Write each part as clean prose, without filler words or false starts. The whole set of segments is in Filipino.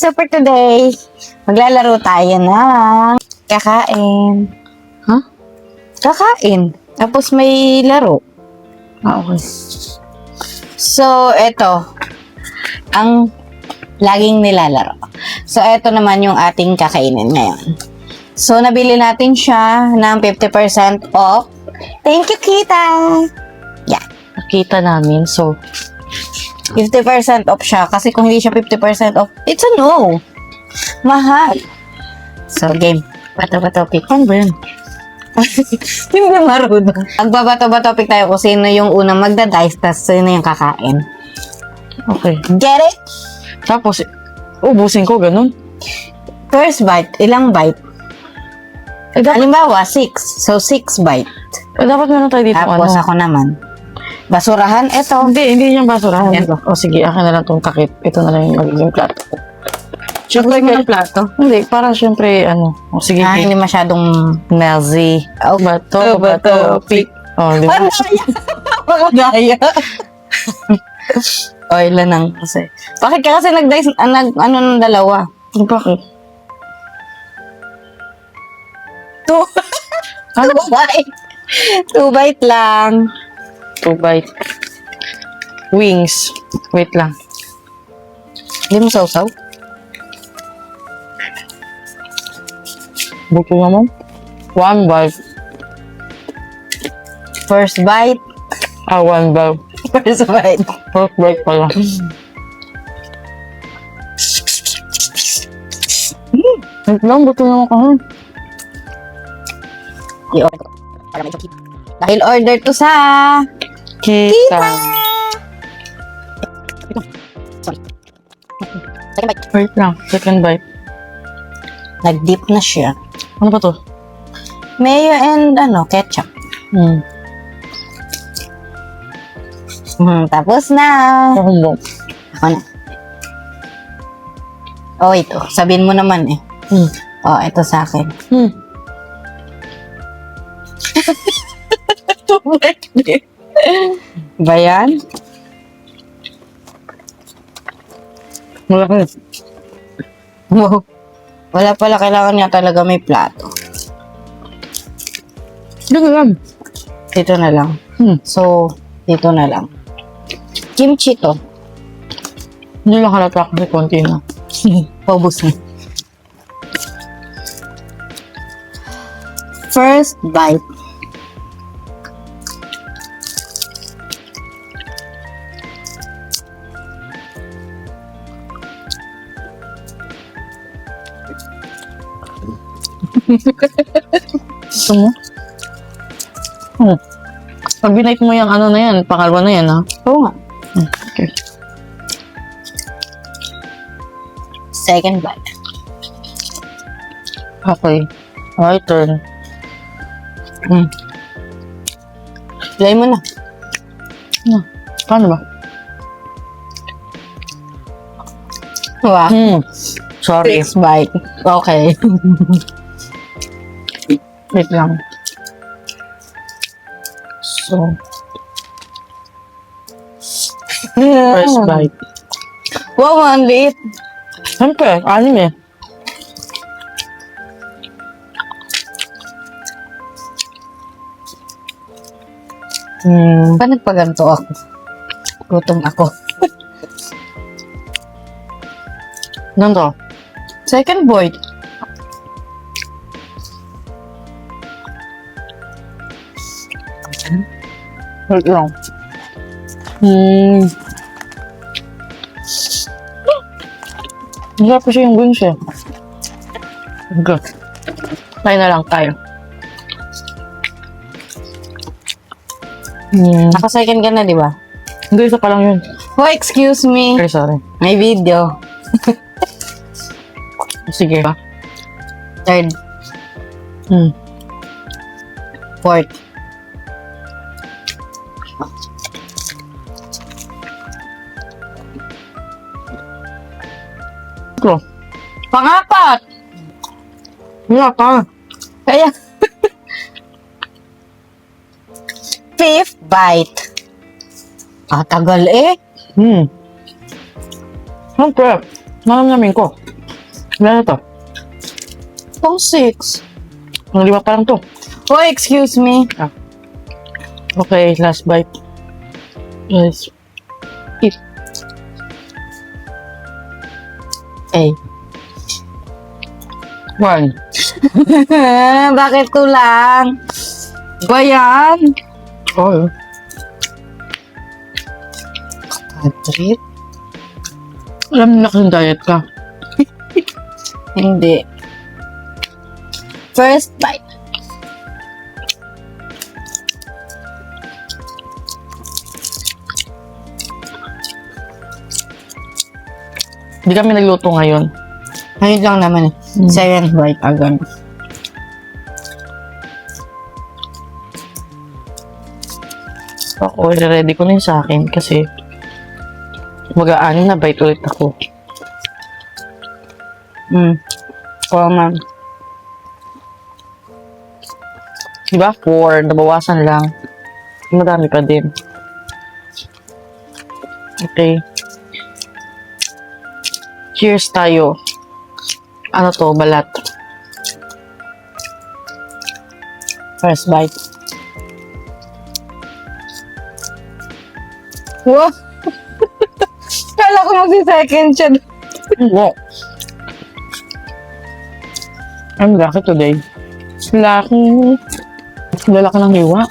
So for today, maglalaro tayo ng kakain. Huh? Kakain. Tapos may laro. Okay. So, eto. Ang laging nilalaro. So, eto naman yung ating kakainin ngayon. So, nabili natin siya ng 50% off. Thank you, Kita! Yan. Nakita namin, so 50% off siya. Kasi kung hindi siya 50% off, it's a no. Mahal. So, game. Bato-bato pick. ano ba yan? Hindi marunong. Magbabato-bato pick tayo kung sino yung unang magda-dice, tas sino yung kakain. Okay. Get it? Tapos, ubusin ko, ganun. First bite, ilang bite? Halimbawa, 6. So, 6 bite. Dapat meron tayo dito, Tapos ako naman. Basurahan, eto. Hindi yung basurahan. Yan. O sige, akin na lang itong takip. Ito na lang yung magiging plato. Siyempre, ng plato. Hindi, para syempre, O sige, Hindi masyadong melzy. Oh, bato, pick. O, di ba? Magagaya. O, ilan lang kasi. Bakit ka kasi nag-dice, ano ng dalawa? Bakit? 2. Ano? 2 bite. 2 bite lang. 2 bite. Wings. Wait lang. Hindi mo sausaw? Buto naman. 1 bite. First bite. 1 bite. First bite. First bite pala. Wait lang, buto naman kahon. Dahil order to sa Kita. Sorry. Second bite. Wait lang, second bite. Nag-dip na siya. Ano ba to? Mayo and ketchup. Tapos na. Kahumbong. Ako na. Oh, ito. Sabihin mo naman eh. Oh, ito sa akin. Ba yan? Malaki. Wow. Wala pala, kailangan niya talaga may plato. Dito lang. Dito na lang. So, dito na lang. Kimchi to. Hindi lang halata kasi konti na. Paubos na. First bite. Gusto mo? Pag binite mo yung na yan, pangalawa na yan, ha? Oo nga. Okay. Second bite. Okay. My turn. Play mo na. Paano ba? Wow. Sorry. Six bite. Okay. Wait lang. So, first bite. Wow, ang liit. Siyempre, anim eh. Paano nagpaganto ako? Gutom ako. Ganito. Second bite. Wait lang. Hirap kasi yung wings eh. Good. Tayo na lang tayo. Naka-second ka na, di ba? Hindi, isa pa lang yun. Oh, excuse me. Sorry. May video. Sige ba? Third. Fourth. Ito. Pangapat! Wala ka. Kaya... Fifth bite. Tagal eh. Siyempre, namin ko. Wala na to. Pang 6. Ang 5 pa lang to. Oh, excuse me. Okay, last bite. Let's eat. Eh. 1. Bakit kulang? Ba yan? Oh. Trip? Alam mo na kasing diet ka. Hindi. First bite. Hindi kami nagluto ngayon. Ngayon lang naman eh. Second bite agad. Ako, ready ko na yun sa akin kasi mag-aano na bite ulit ako. Common. Diba? 4. Nabawasan lang. Madami pa din. Okay. Cheers tayo. Ano to? Balat. First bite. Wow! Kala ko magsi-second siya. Wow. I'm lucky today. Lucky. Lalaki ng hiwa.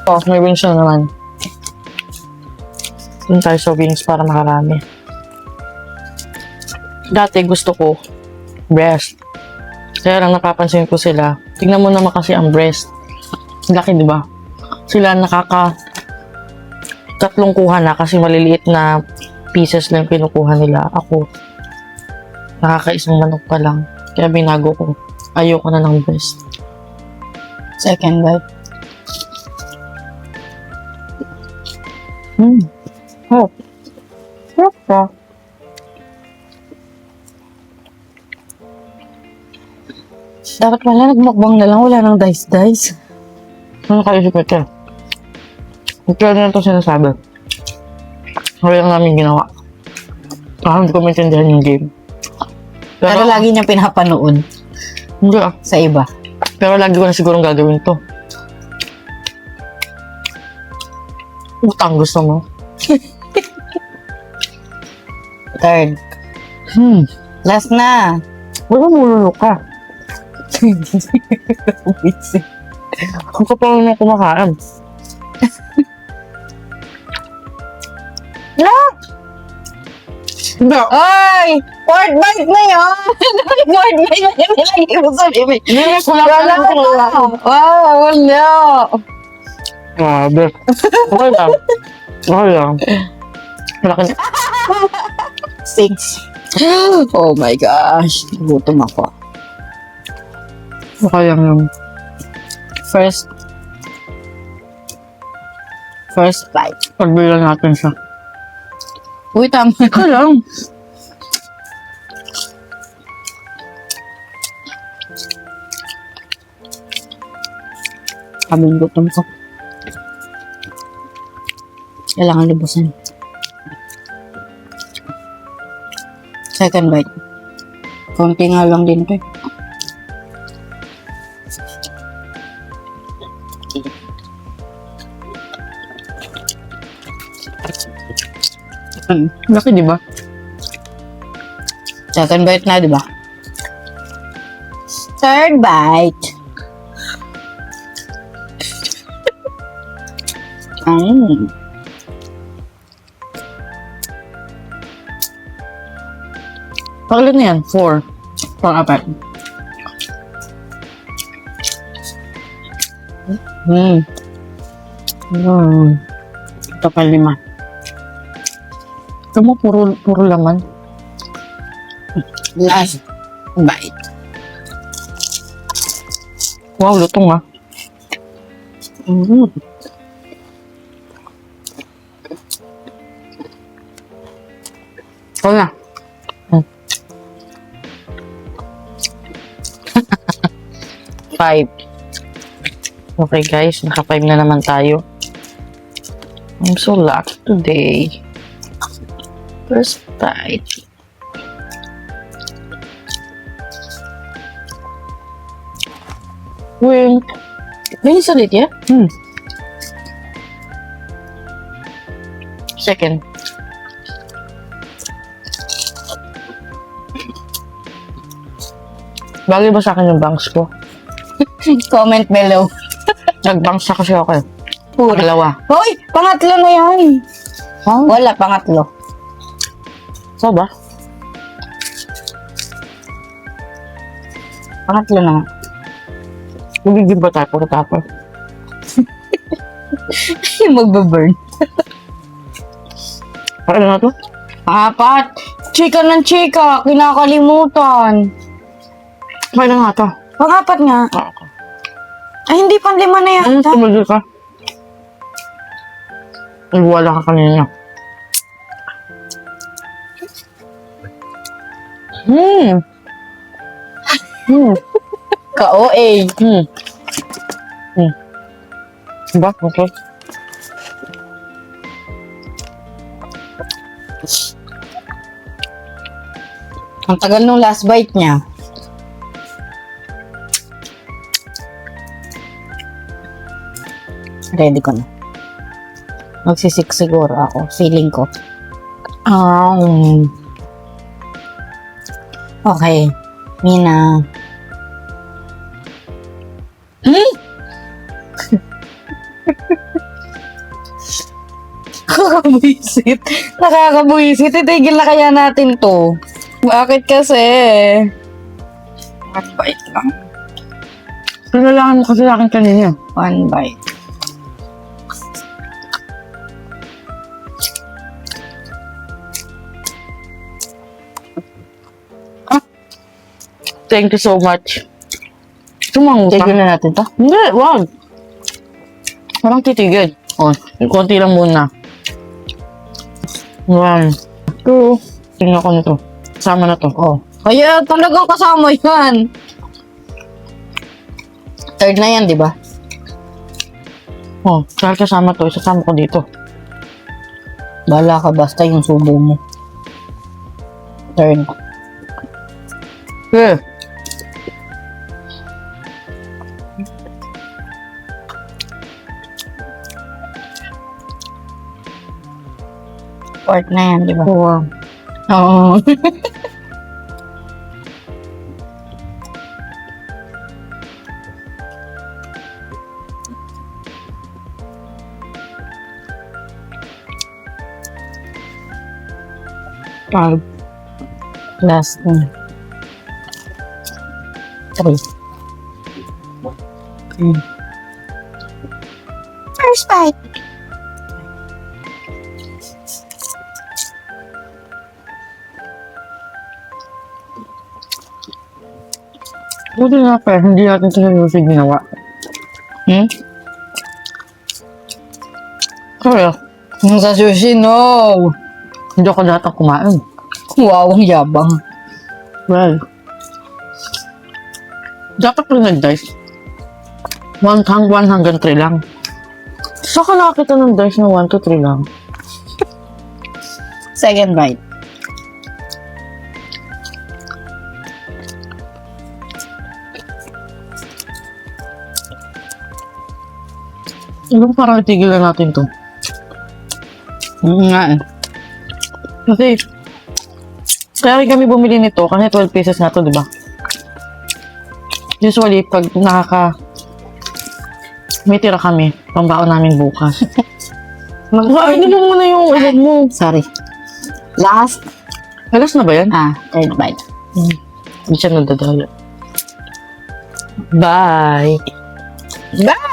Oh, may wings na naman. Doon tayo sa wings para makarami. Dati gusto ko breast. Kaya lang napapansin ko sila. Tingnan mo naman kasi ang breast. Laki, di ba? Sila tatlong kuha na kasi maliliit na pieces lang kinukuha nila. Ako, nakakaisang manok pa lang. Kaya binago ko. Ayoko na ng breast. Second bite. Oh. Sarap pa. Dapat pala nagmukbang na lang. Wala nang dice-dice. Ano kayo si Peter? Kaya na ito sinasabi. Kaya lang namin ginawa. Hindi ko maintindihan yung game. Pero lagi niya pinapanood Hindi ah. sa iba. Pero lagi ko na sigurong gagawin to. Utang gusto mo? Third. Last na. Wala mululok ka. Ang kapal na kumakain. Hindi. Ay! Fourth bite na yun! Fourth bite na yun! Nilagay mo sa bibig. Hindi, wala Wala ka na! na. Wow! Wala! Grabe. Okay lang. Okay lang. Malaki na. 6. Oh my gosh. Gutom ako. Okay lang yun. First bite. Pagbilang natin siya. Uy, tama. Okay lang. Kaming gutom ko. Kailangan lubusan. Second bite. Konti nga lang din to eh. Laki, di ba? Second bite na, di ba? Third bite. Paglan na yan. 4. Pang-apat. Ito pa 5. Ito mo, puro laman. Last bite. Wow, lutong ah. Ikaw na. 5. Okay guys, naka-5 na naman tayo. I'm so lucky today. First bite. Wink. Linis ulit yan? Second. Bagay ba sa akin yung bangs ko? Comment below. Nag-bangs na kasi ako eh. Puro. Dalawa. Hoy, pangatlo na yan. Wala, pangatlo. So ba? Pangatlo na nga. Magiging ba tayo pagkatapos? Magbaburn. Ano na to? Apat. Chika ng chika. Kinakalimutan. Kaya na nga to. Pangapat nga. Ay, hindi pa 5 na yan. Tumagil ka. Wala ka kanina. Ka-OA. Ba? Okay. Ang tagal nung last bite niya. Ready ko na. Magsisik siguro ako. Feeling ko. Okay. Mina. Nakakabuisit. Nakakabuisit. Itigil na kaya natin to. Bakit kasi? One bite lang. Pinalangan mo kasi sa akin kanina. One bite. Thank you so much. Sumangot Tigil na natin to. Hindi, wag. Parang titigil. O, konti lang muna. 1, 2. Tingnan ko nito. Sama na to. Oh. Kaya talagang kasama yan. Third na yan, di ba? Oh, dahil kasama to, isasama ko dito. Bala ka basta yung subo mo. Third. Eh. Fourth na yan, di ba? Wow. Oo. Five. Last na. 3. First bite. Buti nga pa, hindi natin seryoso ginawa. Kaya, Yung sa sushi, no. hindi ako datang kumain. Wow, ang yabang. Well, dapat rin nag-dice. 1 hanggang 3 lang. Saka nakakita ng dice na 1 to 3 lang. Second bite. Alam, parang itigil na natin to. Nga eh. Kasi, kaya rin kami bumili nito kasi 12 pesos na to, di ba? Usually, pag may tira kami, pambaon namin bukas. Kainin mo muna yung ulam mo. Sorry. Last. Alas na ba yan? Third bite. Hindi siya nadadala. Bye! Bye!